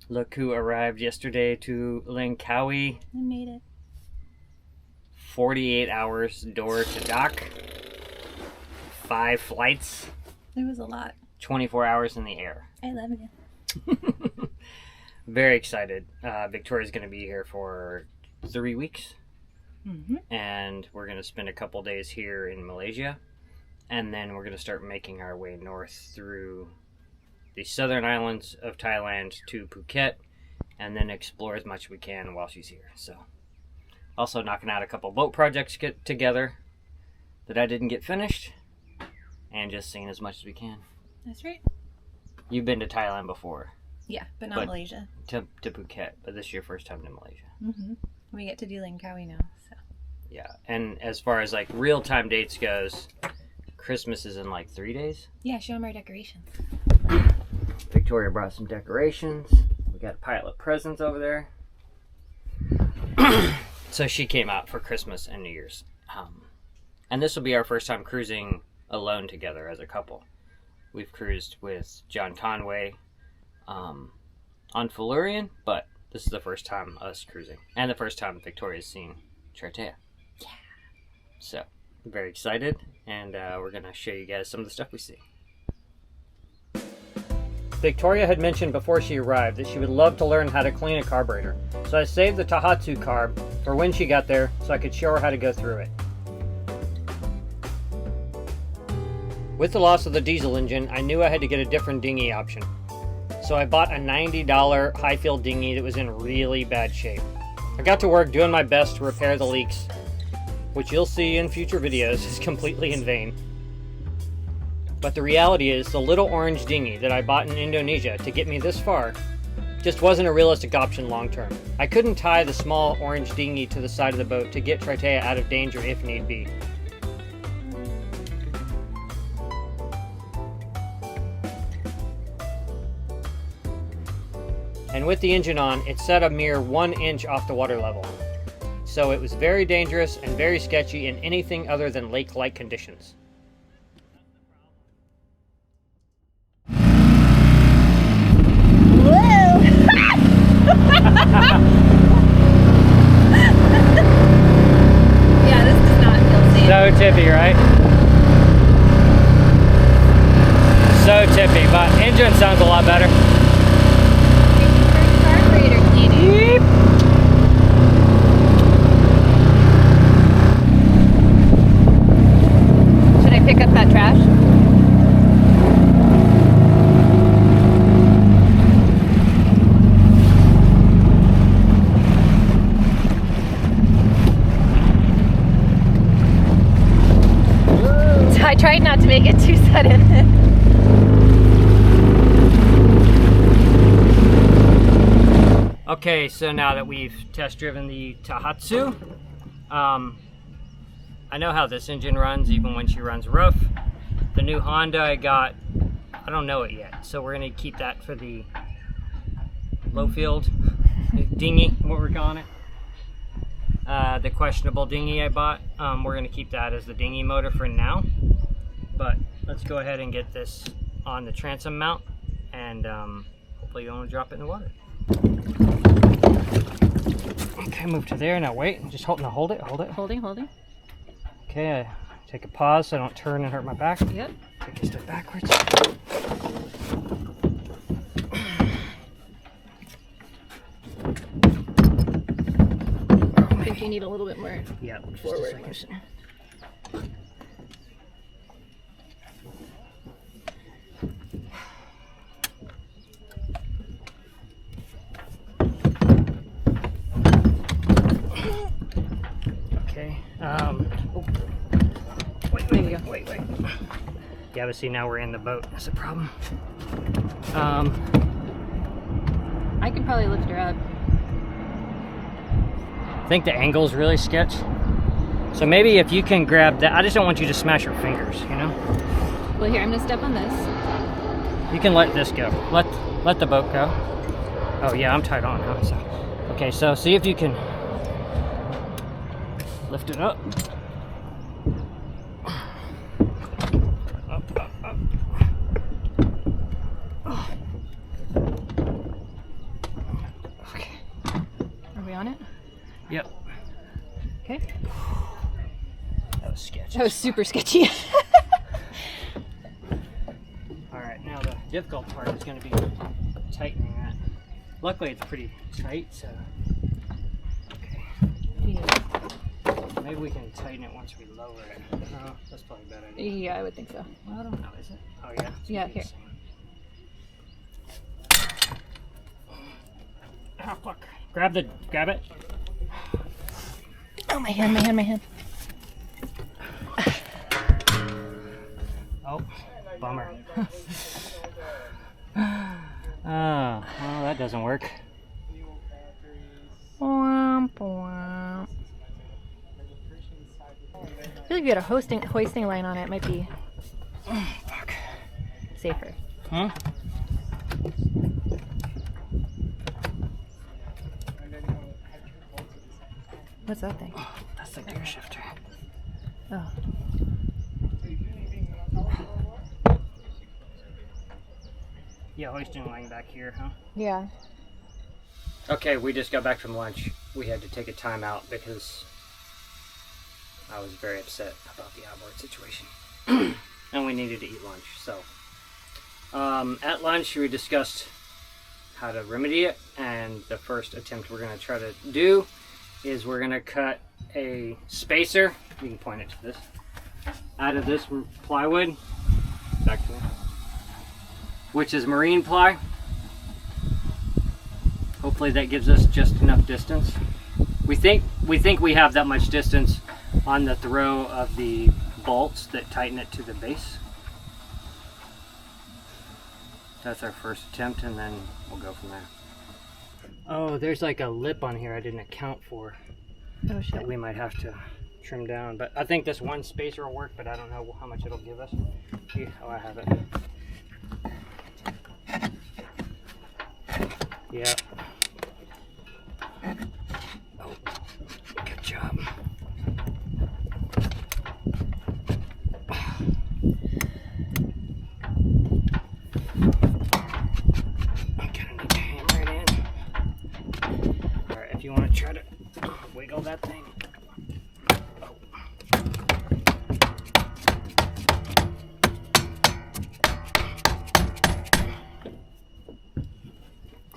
Look who arrived yesterday to Langkawi. I made it. 48 hours door to dock. 5 flights. It was a lot. 24 hours in the air. I love you. Very excited. Victoria's going to be here for 3 weeks. And we're going to spend a couple days here in Malaysia. And then we're going to start making our way north through the southern islands of Thailand to Phuket. And then explore as much as we can while she's here. So, also knocking out a couple boat projects together that I didn't get finished. And just seeing as much as we can. That's right. You've been to Thailand before. Yeah, but not Malaysia. To Phuket, but this is your first time to Malaysia. We get to do Langkawi now, so. Yeah, and as far as like real-time dates goes, Christmas is in like 3 days. Yeah, show them our decorations. Victoria brought some decorations. We got a pile of presents over there. So she came out for Christmas and New Year's. And this will be our first time cruising alone together as a couple. We've cruised with John Conway on Felurian, but this is the first time us cruising. And the first time Victoria's seen Triteia. Yeah. So, I'm very excited, and we're going to show you guys some of the stuff we see. Victoria had mentioned before she arrived that she would love to learn how to clean a carburetor. So I saved the Tahatsu carb for when she got there so I could show her how to go through it. With the loss of the diesel engine, I knew I had to get a different dinghy option. So I bought a $90 high-field dinghy that was in really bad shape. I got to work doing my best to repair the leaks, which you'll see in future videos is completely in vain. But the reality is, the little orange dinghy that I bought in Indonesia to get me this far just wasn't a realistic option long term. I couldn't tie the small orange dinghy to the side of the boat to get Triteia out of danger if need be. And with the engine on, it set a mere 1 inch off the water level. So it was very dangerous and very sketchy in anything other than lake-like conditions. Yeah, this does not feel safe. So tippy, right? So tippy, but engine sounds a lot better. Carburetor cleaning. Should I pick up that trash? I tried not to make it too sudden. Okay, so now that we've test driven the Tahatsu, I know how this engine runs even when she runs rough. The new Honda I got, I don't know it yet, so we're gonna keep that for the low field dinghy, what we're calling it. The questionable dinghy I bought, we're gonna keep that as the dinghy motor for now. But let's go ahead and get this on the transom mount, and hopefully you won't drop it in the water. Okay, move to there. Now wait, just hold it. Holding. Okay, I take a pause so I don't turn and hurt my back. Yep. Take a step backwards. I think you need a little bit more Forward. Okay. Wait. Yeah, but see, now we're in the boat. That's a problem. I could probably lift her up. I think the angle's really sketch. So maybe if you can grab that, I just don't want you to smash your fingers, you know? Well, here, I'm gonna step on this. You can let this go. Let the boat go. Oh yeah, I'm tied on now. So. Okay, so see if you can lift it up. That was super sketchy. Alright, now the difficult part is going to be tightening that. Luckily it's pretty tight, so... Okay. Yeah. Maybe we can tighten it once we lower it. Oh, that's probably a bad idea. Yeah, I would think so. Well, I don't know, is it? Oh yeah? Yeah, here. Oh fuck. Grab it. Oh, my hand. Oh, bummer. Oh, well, that doesn't work. I feel like if you had a hoisting line on it, it might be safer. Huh? What's that thing? Oh, that's the gear shifter. Oh. Yeah, hoisting line back here, huh? Yeah. Okay, we just got back from lunch. We had to take a time out because I was very upset about the outboard situation. And we needed to eat lunch, so. At lunch, we discussed how to remedy it, and the first attempt we're going to try to do is we're going to cut a spacer, you can point it to this, out of this plywood, back to me, which is marine ply. Hopefully that gives us just enough distance. We think we have that much distance on the throw of the bolts that tighten it to the base. That's our first attempt, and then we'll go from there. Oh, there's like a lip on here I didn't account for. Oh shit. That we might have to trim down, but I think this one spacer will work, but I don't know how much it'll give us. Oh, I have it. Yeah. Oh, good job. I'm gonna need to hammer it in. Alright, if you want to try to wiggle that thing. Oh.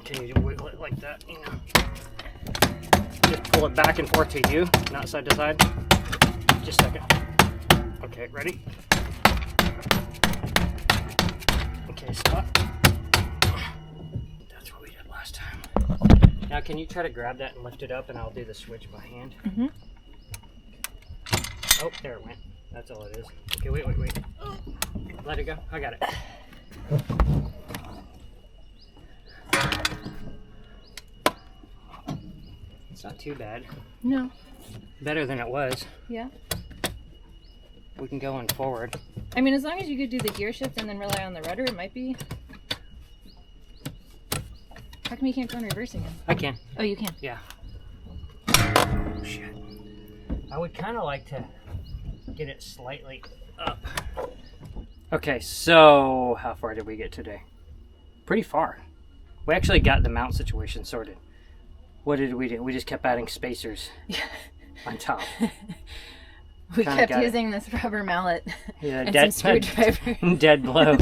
Can you wiggle it like that, you know? Just pull it back and forth to you, not side to side. Just a second. Okay, ready? Okay, stop. That's what we did last time. Now, can you try to grab that and lift it up, and I'll do the switch by hand? Mm-hmm. Oh, there it went. That's all it is. Okay, wait. Let it go. I got it. It's not too bad. No. Better than it was. Yeah. We can go on forward. I mean, as long as you could do the gear shift and then rely on the rudder, it might be. How come you can't go in reverse again? I can. Oh, you can. Yeah. Oh, shit. I would kind of like to get it slightly up. Okay, so how far did we get today? Pretty far. We actually got the mount situation sorted. What did we do? We just kept adding spacers on top. We kept using this rubber mallet and some screwdriver. Dead blow.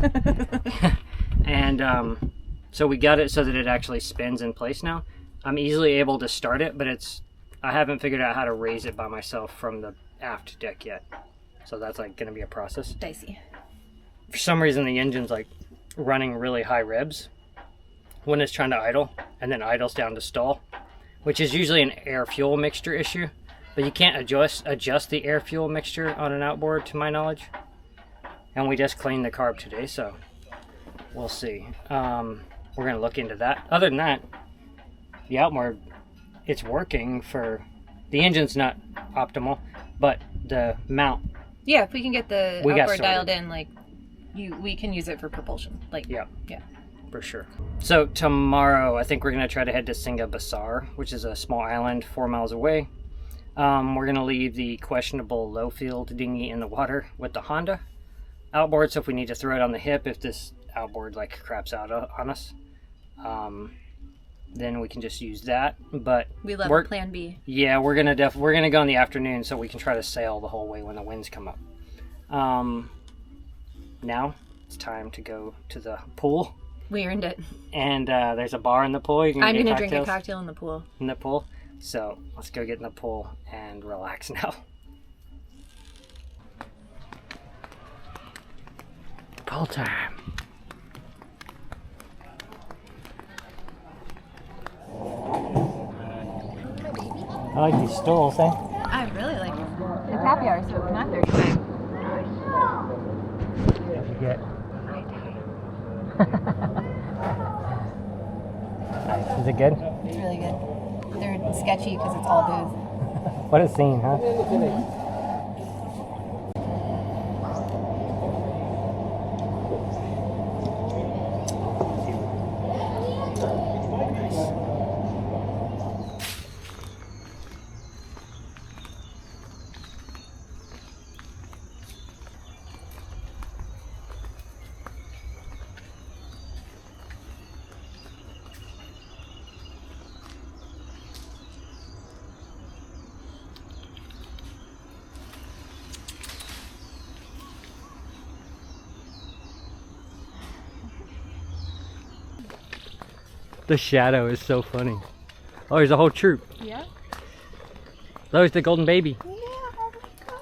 And so we got it so that it actually spins in place now. I'm easily able to start it, but I haven't figured out how to raise it by myself from the aft deck yet. So that's like going to be a process. Dicey. For some reason the engine's like running really high revs when it's trying to idle, and then idles down to stall, which is usually an air-fuel mixture issue. But you can't adjust the air-fuel mixture on an outboard, to my knowledge. And we just cleaned the carb today, so we'll see. We're going to look into that. Other than that, the outboard, it's working for... The engine's not optimal, but the mount... Yeah, if we can get the outboard dialed in, like, we can use it for propulsion. Like, yeah. Yeah. For sure. So tomorrow, I think we're going to try to head to Singa Basar, which is a small island 4 miles away. We're going to leave the questionable low field dinghy in the water with the Honda outboard, so if we need to throw it on the hip if this outboard like craps out on us. then we can just use that. But we love a plan B. Yeah, we're gonna go in the afternoon so we can try to sail the whole way when the winds come up. Now it's time to go to the pool. We earned it. And there's a bar in the pool. I'm gonna drink a cocktail in the pool. In the pool. So let's go get in the pool and relax now. Pool time. I like these stools, eh? I really like it. It's happy hour, so it's not 35. What'd you get? Nice. Is it good? It's really good. They're sketchy because it's all booze. What a scene, huh? The shadow is so funny. Oh, there's a whole troop. Yeah. There's the golden baby. Yeah, oh my god.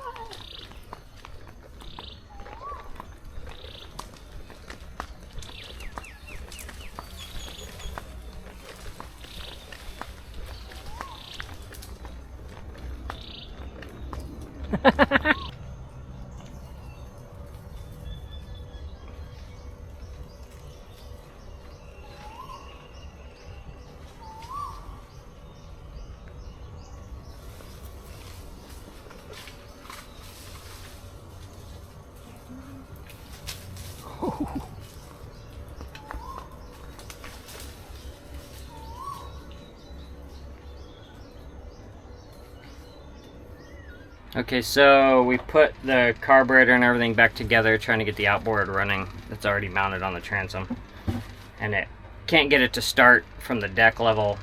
Okay, so we put the carburetor and everything back together, trying to get the outboard running. It's already mounted on the transom. And it can't get it to start from the deck level.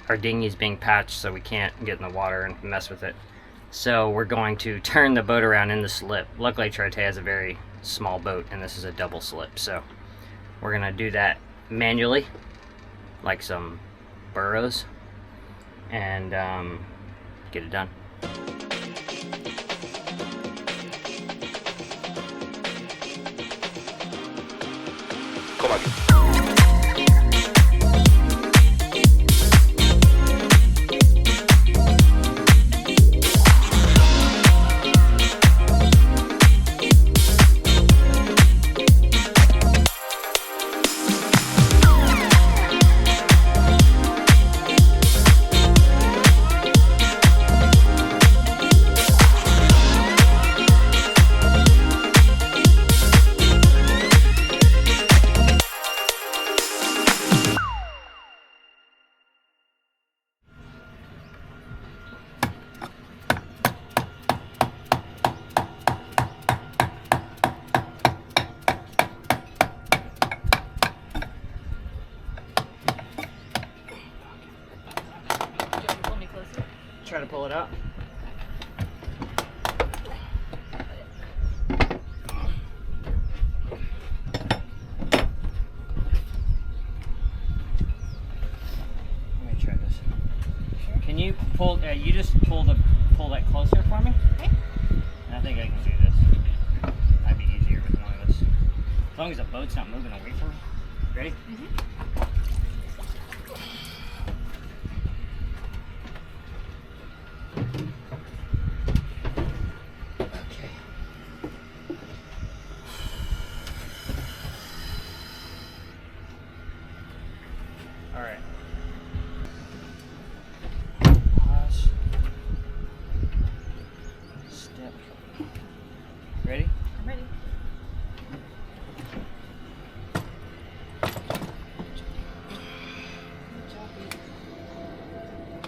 Our dinghy's being patched, so we can't get in the water and mess with it. So we're going to turn the boat around in the slip. Luckily, Triteia has a very small boat, and this is a double slip. So we're gonna do that manually, like some burros, and get it done. Try to pull it out. Let me try this. Sure. Can you pull? You just pull that closer for me. Okay. And I think I can do this. That'd be easier with one of us. As long as the boat's not moving away from me. Ready? Mm-hmm. Alright. Pause. Step. Ready? I'm ready.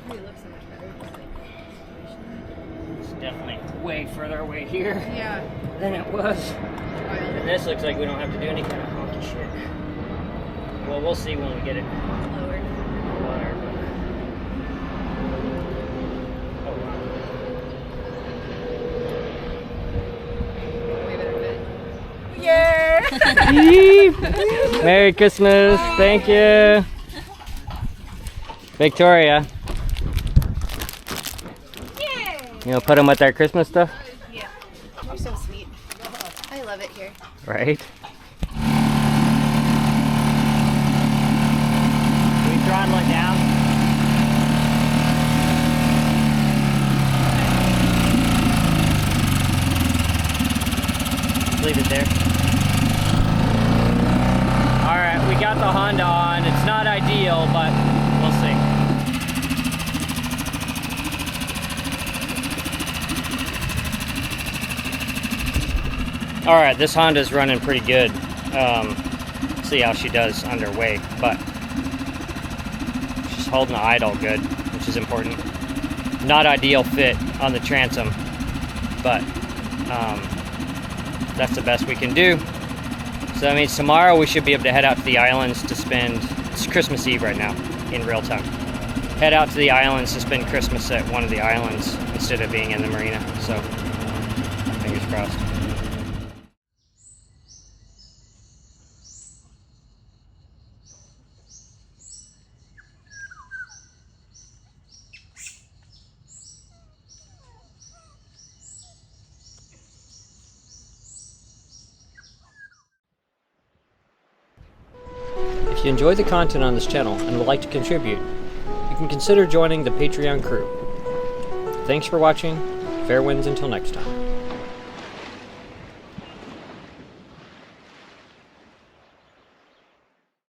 It looks so much better. It's definitely way further away here Yeah. than it was. And this looks like we don't have to do any kind of honky shit. Well, we'll see when we get it Lower. lower. Merry Christmas. Thank you. Victoria. You know, put them with our Christmas stuff? Yeah. You're so sweet. I love it here. Right? Can we throttle it down? Leave it there. Alright, we got the Honda on. It's not ideal, but we'll see. Alright, this Honda's running pretty good. See how she does underway, but she's holding the idle good, which is important. Not ideal fit on the transom, but that's the best we can do. So that means tomorrow we should be able to head out to the islands to spend, it's Christmas Eve right now, in real time. Head out to the islands to spend Christmas at one of the islands instead of being in the marina, so fingers crossed. If you enjoy the content on this channel and would like to contribute, you can consider joining the Patreon crew. Thanks for watching. Fair winds until next time.